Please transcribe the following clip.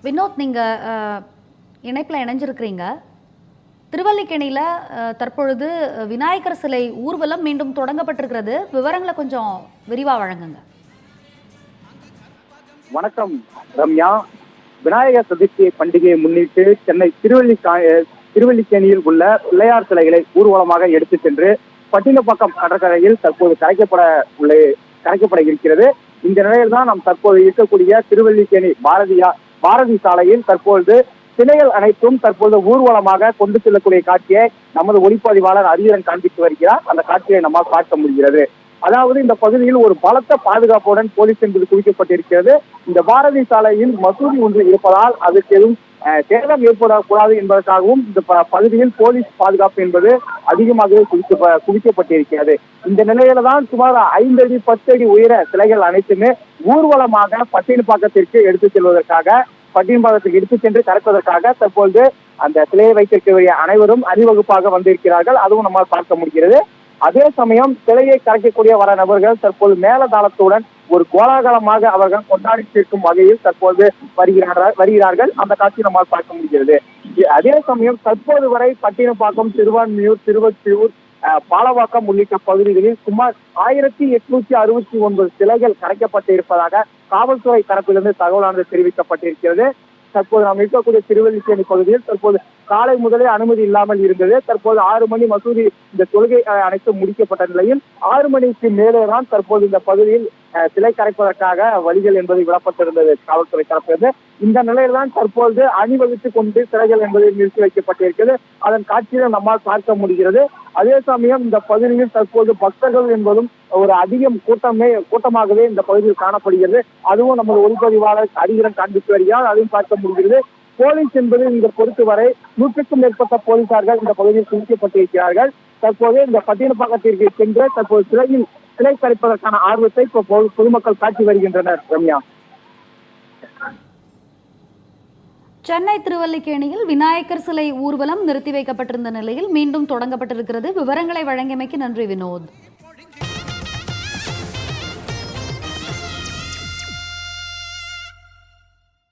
வினோத், நீங்கள் இணைப்பில் இணைஞ்சிருக்கிறீங்க. திருவல்லிக்கேணியில் தற்பொழுது விநாயகர் சிலை ஊர்வலம் மீண்டும் தொடங்கப்பட்டிருக்கிறது. விவரங்களை கொஞ்சம் விரிவாக வழங்குங்க. வணக்கம் ரம்யா. விநாயகர் சதுர்த்தி பண்டிகையை முன்னிட்டு சென்னை திருவல்லிக்கேணியில் உள்ள பிள்ளையார் சிலைகளை ஊர்வலமாக எடுத்து சென்று பட்டினப்பாக்கம் கடற்கரையில் தற்போது கரைக்கப்பட இருக்கிறது. இந்த நிலையில் தான் நாம் தற்போது இருக்கக்கூடிய திருவல்லிக்கேணி பாரதி சாலையில் தற்பொழுது சிலைகள் அனைத்தும் தற்போது ஊர்வலமாக கொண்டு செல்லக்கூடிய காட்சியை நமது ஒளிப்பதிவாளர் அரியரன் காண்பித்து வருகிறார். அந்த காட்சியை நம்மால் பார்க்க முடிகிறது. அதாவது இந்த பகுதியில் ஒரு பலத்த பாதுகாப்புடன் போலீஸ் என்பது குவிக்கப்பட்டிருக்கிறது. இந்த பாரதி சாலையில் மசூதி ஒன்று இருப்பதால் அதுக்கு எதுவும் சேதம் ஏற்படக்கூடாது என்பதற்காகவும் இந்த பகுதியில் போலீஸ் பாதுகாப்பு என்பது அதிகமாகவே குவிக்கப்பட்டிருக்கிறது. இந்த நிலையில தான் சுமார் 5 அடி 10 அடி உயர சிலைகள் அனைத்துமே ஊர்வலமாக பட்டினப்பாக்கத்திற்கு எடுத்து சென்று கரைப்பதற்காக தற்பொழுது அந்த சிலையை வைத்திருக்கக்கூடிய அனைவரும் அணிவகுப்பாக வந்திருக்கிறார்கள். அதுவும் நம்மால் பார்க்க முடிகிறது. அதே சமயம் சிலையை கரைக்கக்கூடிய வர நபர்கள் தற்போது மேலதாளத்துடன் ஒரு கோலாகலமாக அவர்கள் கொண்டாடி தீர்க்கும் வகையில் தற்போது வருகிறார்கள். அந்த காட்சி நம்மால் பார்க்க முடிகிறது. அதே சமயம் தற்போது வரை பட்டினப்பாக்கம், திருவான்மியூர், திருவொற்றியூர், பாலவாக்கம் உள்ளிட்ட பகுதிகளில் சுமார் 1869 சிலைகள் கரைக்கப்பட்டு இருப்பதாக காவல்துறை தரப்பிலிருந்து தகவலானது தெரிவிக்கப்பட்டிருக்கிறது. தற்போது நாம் இருக்கக்கூடிய திருவல்லிக்கேணி பகுதியில் தற்போது காலை முதலே அனுமதி இல்லாமல் இருந்தது. தற்போது 6 மணி மசூதி இந்த தொழுகை அனைத்தும் முடிக்கப்பட்ட நிலையில் 6 மணிக்கு மேலேதான் தற்போது இந்த பகுதியில் சிலை கரைப்பதற்காக வழிகள் என்பது விடப்பட்டிருந்தது காவல்துறை தரப்பிலிருந்து. இந்த நிலையில்தான் தற்போது அணிவகுத்துக் கொண்டு சிலைகள் என்பது நிறுத்தி வைக்கப்பட்டிருக்கிறது. அதன் காட்சியை நம்மால் பார்க்க முடிகிறது. அதே சமயம் இந்த பகுதியில் தற்போது பக்தர்கள் என்பதும் ஒரு அதிகம் கூட்டமாகவே இந்த பகுதியில் காணப்படுகிறது. அதுவும் நமது ஒளிப்பதிவாளர் அடியுடன் காண்பித்து வருகிறார். அதையும் பார்க்க முடிகிறது. போலீஸ் என்பது இந்த பொறுத்தவரை 100க்கும் மேற்பட்ட போலீசார்கள் இந்த பகுதியில் குவிக்கப்பட்டிருக்கிறார்கள். தற்போது இந்த பட்டினப்பாக்கத்திற்கு சென்று தற்போது சிலை கரைப்பதற்கான ஆர்வத்தை பொதுமக்கள் காட்டி வருகின்றனர். ரம்யா, சென்னை திருவல்லிக்கேணியில் விநாயகர் சிலை ஊர்வலம் நிறுத்தி வைக்கப்பட்டிருந்த நிலையில் மீண்டும் தொடங்கப்பட்டிருக்கிறது. விவரங்களை வழங்கியமைக்கு நன்றி வினோத்.